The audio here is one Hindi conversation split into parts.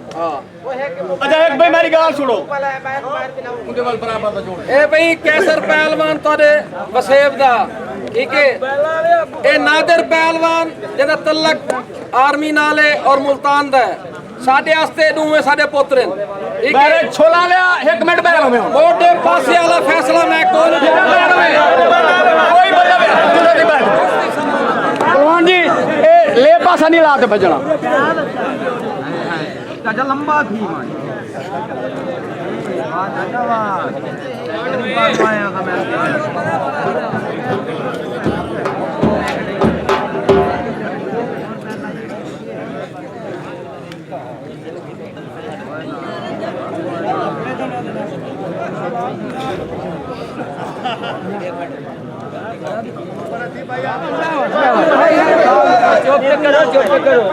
अच्छा एक भाई मेरी गाल सुनो ए भाई कैसर पहलवान तोरे वसेब दा ठीक है ए नादिर पहलवान जेदा तलक आर्मी नाले और मुल्तान दा साडे वास्ते दूवे साडे पोतरे ठीक है मेरे छोला लिया 1 मिनट बैठ में मोटे पासे वाला फैसला मैं कोई मतलब कौन जी ए ले पासा नहीं लाते बजना चाचा लंबा थी चुप करो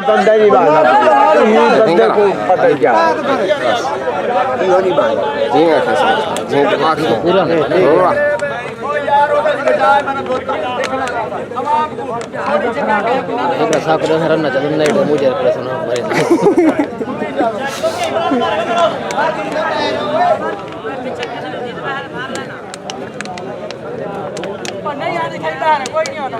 बंदा नहीं बात बंदे को पता क्या नहीं बात जी जी दिमाग से पूरा होगा एक रसा कर रहा चल नहीं तो मुझे प्रश्न भरे नहीं यार खेलता है कोई नहीं होता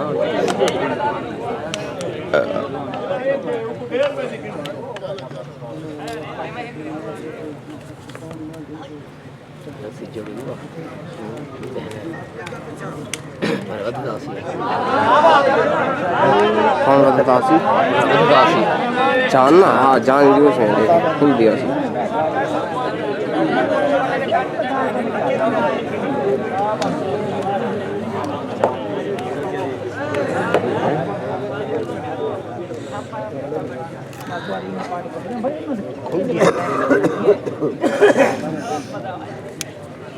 कौन बतासी जान ना हाँ जान जो से खुल दिया सी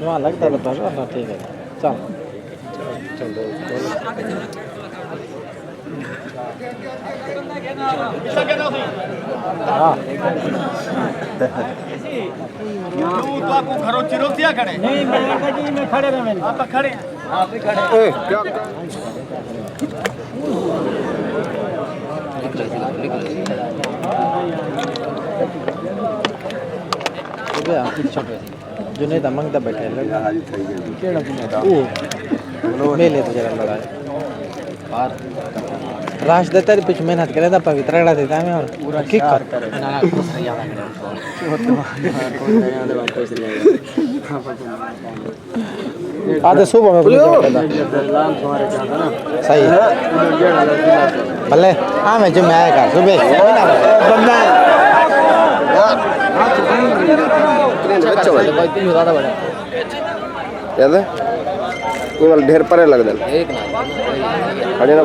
वहाँ लगता है बता रहा ठीक है चल चलो हाँ तू तो आपको घरों चिरों दिया खड़े नहीं मैं खड़े रहे मैंने आप खड़े आप खड़े क्या जुनेद अमंग दा बैठे मेले तो जरा लगा बाहर राश देता है पिछ मेहनत करे था पवित्र रगड़ा देता है मैं और पूरा किक कर ना खुश रह जाता है आधे सुबह में सही भले हाँ मैं जो मैं आएगा सुबह बंदा याद है ढेर परे लग दे खड़े ना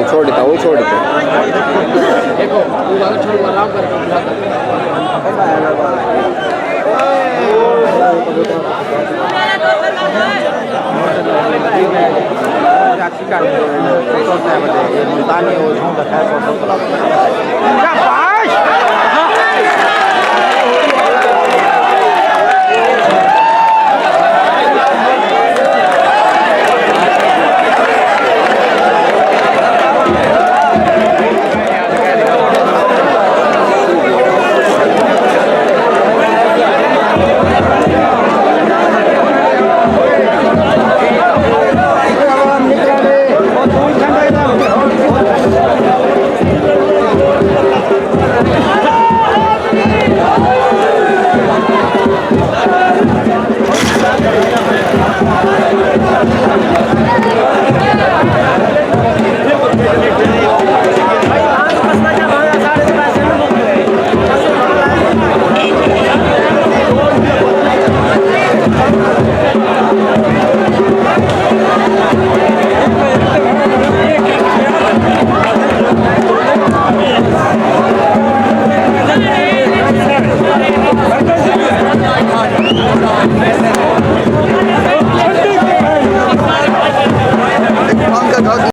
छोड़ देता हूँ छोड़ देता देखो छोड़ आराम कर मुल्तानी